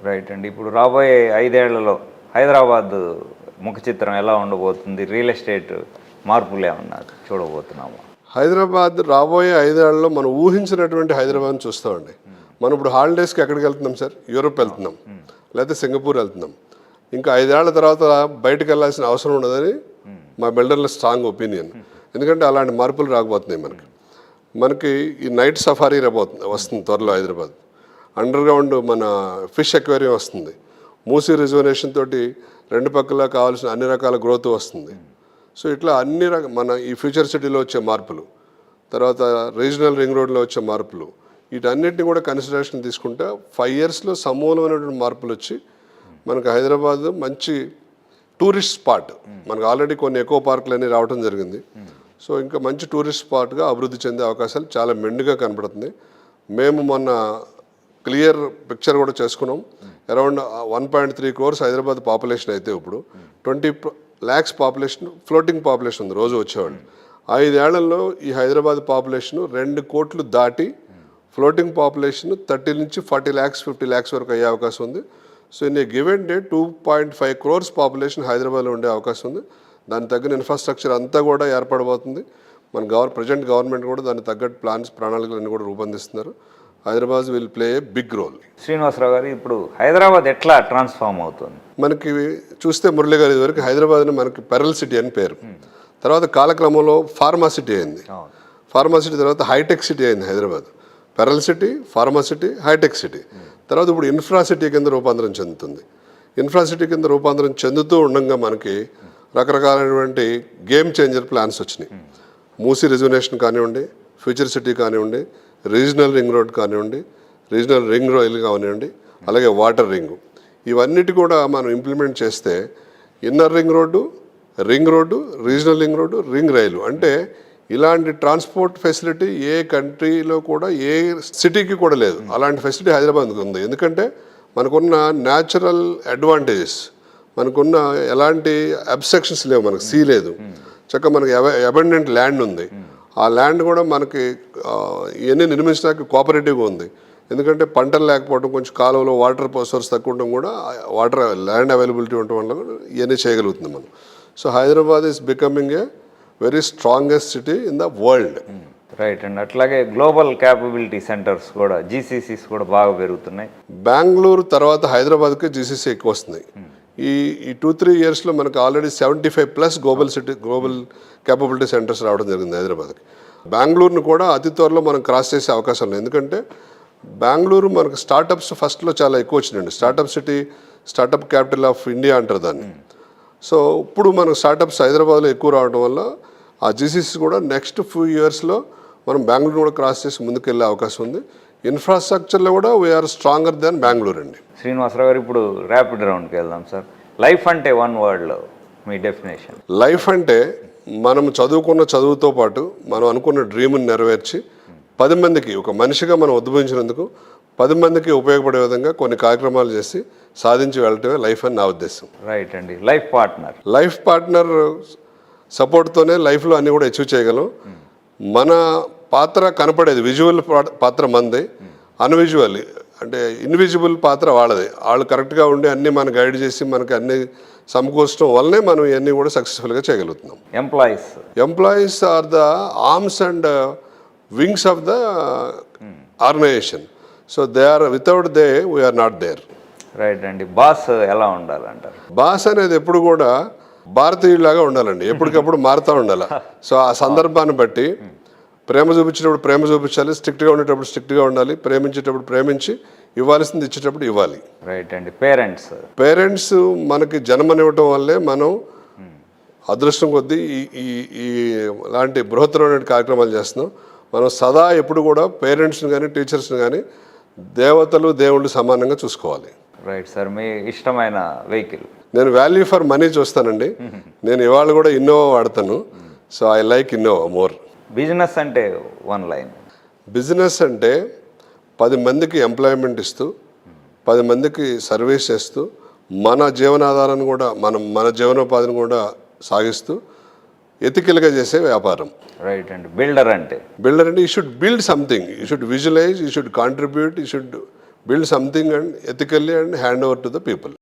Right అండి. ఇప్పుడు రాబోయే 5 ఏళ్లలో హైదరాబాద్ ముఖ చిత్రం ఎలా ఉండబోతుంది? రియల్ ఎస్టేట్ మార్పులు ఏమన్నా చూడబోతున్నాము? హైదరాబాద్ రాబోయే 5 ఏళ్లలో మనం ఊహించినటువంటి హైదరాబాద్ని చూస్తామండి. మనం ఇప్పుడు హాలిడేస్కి ఎక్కడికి వెళ్తున్నాం సార్? యూరోప్ వెళ్తున్నాం, లేకపోతే సింగపూర్ వెళ్తున్నాం. ఇంకా 5 ఏళ్ల తర్వాత బయటకు వెళ్ళాల్సిన అవసరం ఉండదని మా బిల్డర్ల స్ట్రాంగ్ ఒపీనియన్. ఎందుకంటే అలాంటి మార్పులు రాకపోతున్నాయి మనకి ఈ నైట్ సఫారీ వస్తుంది త్వరలో హైదరాబాద్. అండర్ గ్రౌండ్ మన ఫిష్ అక్వేరియం వస్తుంది. మూసీ రిజర్వేషన్ తోటి 2 పక్కల కావాల్సిన అన్ని రకాల గ్రోత్ వస్తుంది. సో ఇట్లా అన్ని మన ఈ ఫ్యూచర్ సిటీలో వచ్చే మార్పులు, తర్వాత రీజనల్ రింగ్ రోడ్లో వచ్చే మార్పులు, వీటన్నిటిని కూడా కన్సిడరేషన్ తీసుకుంటే 5 ఇయర్స్లో సమూలమైనటువంటి మార్పులు వచ్చి మనకు హైదరాబాద్ మంచి టూరిస్ట్ స్పాట్. మనకు ఆల్రెడీ కొన్ని ఎకో పార్కులు అన్నీ రావడం జరిగింది. సో ఇంకా మంచి టూరిస్ట్ స్పాట్గా అభివృద్ధి చెందే అవకాశాలు చాలా మెండుగా కనపడుతుంది. మేము మొన్న క్లియర్ పిక్చర్ కూడా చేసుకున్నాం. అరౌండ్ 1.3 crores హైదరాబాద్ పాపులేషన్ అయితే ఇప్పుడు 20 lakhs పాపులేషన్, ఫ్లోటింగ్ పాపులేషన్ ఉంది, రోజు వచ్చేవాళ్ళు. 5 ఏళ్లలో ఈ హైదరాబాద్ పాపులేషన్ 2 కోట్లు దాటి ఫ్లోటింగ్ పాపులేషన్ 30 నుంచి 40 lakhs 50 lakhs వరకు అయ్యే అవకాశం ఉంది. So in a given day 2.5 crores population హైదరాబాద్లో ఉండే అవకాశం ఉంది. దానికి తగిన ఇన్ఫ్రాస్ట్రక్చర్ అంతా కూడా ఏర్పడబోతుంది. మన ప్రజెంట్ గవర్నమెంట్ కూడా దానికి తగ్గట్టు ప్రణాళికలన్నీ కూడా రూపొందిస్తున్నారు. Hyderabad will play a big role. Srinivasarao garu, ఇప్పుడు హైదరాబాద్ ఎట్లా ట్రాన్స్ఫార్మ్ అవుతుంది? మనకి చూస్తే మురళి గారి వరకు హైదరాబాద్ని మనకి పెరల్ సిటీ అని పేరు. తర్వాత కాలక్రమంలో ఫార్మా సిటీ అయింది. ఫార్మా సిటీ తర్వాత హైటెక్ సిటీ అయింది Hyderabad. Pearl city, pharma city, hitech city. తర్వాత ఇప్పుడు ఇన్ఫ్రా సిటీ కింద రూపాంతరం చెందుతుంది. ఇన్ఫ్రా సిటీ కింద రూపాంతరం చెందుతూ ఉండగా మనకి రకరకాలైనటువంటి గేమ్ చేంజర్ ప్లాన్స్ వచ్చినాయి. మూసీ రిజర్వేషన్ కానివ్వండి, ఫ్యూచర్ సిటీ కానివ్వండి, రీజనల్ రింగ్ రోడ్ కానివ్వండి, రీజనల్ రింగ్ రైలు కానివ్వండి, అలాగే వాటర్ రింగు, ఇవన్నిటి కూడా మనం ఇంప్లిమెంట్ చేస్తే inner ring road, regional ring road, ring రైలు, అంటే ఇలాంటి ట్రాన్స్పోర్ట్ ఫెసిలిటీ ఏ కంట్రీలో కూడా ఏ సిటీకి కూడా లేదు. అలాంటి ఫెసిలిటీ హైదరాబాద్కి ఉంది. ఎందుకంటే మనకున్న న్యాచురల్ అడ్వాంటేజెస్, మనకున్న ఎలాంటి అబ్స్ట్రక్షన్స్ లేవు. మనకు సీ లేదు, చక్కగా మనకి అబండెంట్ ల్యాండ్ ఉంది. ఆ ల్యాండ్ కూడా మనకి ఇవన్నీ నిర్మించడానికి కోఆపరేటివ్గా ఉంది. ఎందుకంటే పంటలు లేకపోవడం, కొంచెం కాలువలో వాటర్ సోర్స్ తక్కువ ఉండడం కూడా వాటర్ ల్యాండ్ అవైలబిలిటీ ఉండటం వల్ల ఇవన్నీ చేయగలుగుతుంది మనం. So Hyderabad is becoming a very strongest city in the world. Right అండి. అట్లాగే గ్లోబల్ క్యాపబిలిటీ సెంటర్స్ కూడా, జీసీసీస్ కూడా బాగా పెరుగుతున్నాయి. బెంగళూరు తర్వాత హైదరాబాద్కి జీసీసీ ఎక్కువ వస్తున్నాయి. ఈ 2-3 ఇయర్స్లో మనకు ఆల్రెడీ 75+ గ్లోబల్ క్యాపబిలిటీ సెంటర్స్ రావడం జరిగింది హైదరాబాద్కి. బెంగళూరుని కూడా అతి త్వరలో మనం క్రాస్ చేసే అవకాశం లేదు. ఎందుకంటే బెంగళూరు మనకు స్టార్టప్స్ ఫస్ట్లో చాలా ఎక్కువ వచ్చినాయండి. Startup city, startup capital of India అంటారు దాన్ని. సో ఇప్పుడు మనకు స్టార్టప్స్ హైదరాబాద్లో ఎక్కువ రావడం వల్ల ఆ జీసీసీ కూడా నెక్స్ట్ ఫ్యూ ఇయర్స్లో మనం బెంగళూరు కూడా క్రాస్ చేసి ముందుకు వెళ్ళే అవకాశం ఉంది. ఇన్ఫ్రాస్ట్రక్చర్లో కూడా వీఆర్ స్ట్రాంగర్ దాన్ బెంగళూరు అండి. శ్రీనివాసరావు గారు, ఇప్పుడు ర్యాపిడ్ రౌండ్కి వెళ్దాం సార్. లైఫ్ అంటే వన్ వర్డ్లో మీ డెఫినేషన్? లైఫ్ అంటే మనం చదువుకున్న చదువుతో పాటు మనం అనుకున్న డ్రీమ్ని నెరవేర్చి 10 మందికి, ఒక మనిషిగా మనం ఉద్భవించినందుకు 10 మందికి ఉపయోగపడే విధంగా కొన్ని కార్యక్రమాలు చేసి సాధించి వెళ్ళటమే లైఫ్ అని నా ఉద్దేశం. రైట్ అండి. లైఫ్ పార్ట్నర్ సపోర్ట్తోనే లైఫ్లో అన్నీ కూడా అచీవ్ చేయగలం. మన పాత్ర కనపడేది విజువల్ పాత్ర మంది, అన్విజువల్ అంటే ఇన్విజిబుల్ పాత్ర వాళ్ళది. వాళ్ళు కరెక్ట్గా ఉండి అన్నీ మనం గైడ్ చేసి మనకి అన్ని సమకూర్చడం వల్లనే మనం ఇవన్నీ కూడా సక్సెస్ఫుల్గా చేయగలుగుతున్నాం. Employees are the arms and wings of the organisation. So they are, without they we are not there. Right అండి. బాస్ ఎలా ఉండాలంటారు? బాస్ అనేది ఎప్పుడు కూడా భారతీయులాగా ఉండాలండి, ఎప్పటికప్పుడు మారుతూ ఉండాలి. సో ఆ సందర్భాన్ని బట్టి ప్రేమ చూపించేటప్పుడు ప్రేమ చూపించాలి, స్ట్రిక్ట్గా ఉండేటప్పుడు స్ట్రిక్ట్గా ఉండాలి, ప్రేమించేటప్పుడు ప్రేమించి, ఇవ్వాల్సింది ఇచ్చేటప్పుడు ఇవ్వాలి. రైట్ అండి. పేరెంట్స్ మనకి జన్మనివ్వటం వల్లే మనం అదృష్టం కొద్దీ ఈ ఇలాంటి బృహత్తరమైన కార్యక్రమాలు చేస్తున్నాం. మనం సదా ఎప్పుడు కూడా పేరెంట్స్ని కానీ టీచర్స్ని కానీ దేవతలు దేవుళ్ళు సమానంగా చూసుకోవాలి. Right sir. మీ ఇష్టమైన వెహికల్? నేను వాల్యూ ఫర్ మనీ చూస్తానండి. నేను ఇవాళ కూడా ఇన్నోవా వాడతాను. So I like Innova more. Business అంటే వన్ లైన్? బిజినెస్ అంటే 10 మందికి ఎంప్లాయ్మెంట్ ఇస్తూ, 10 మందికి సర్వీస్ చేస్తూ, మన జీవనాధారాన్ని కూడా మన జీవనోపాధిని కూడా సాగిస్తూ ఎథికల్గా చేసే వ్యాపారం. రైట్ అండి. బిల్డర్ అంటే you should build something, you should visualise, you should contribute, you should build something and ethically and hand over to the people.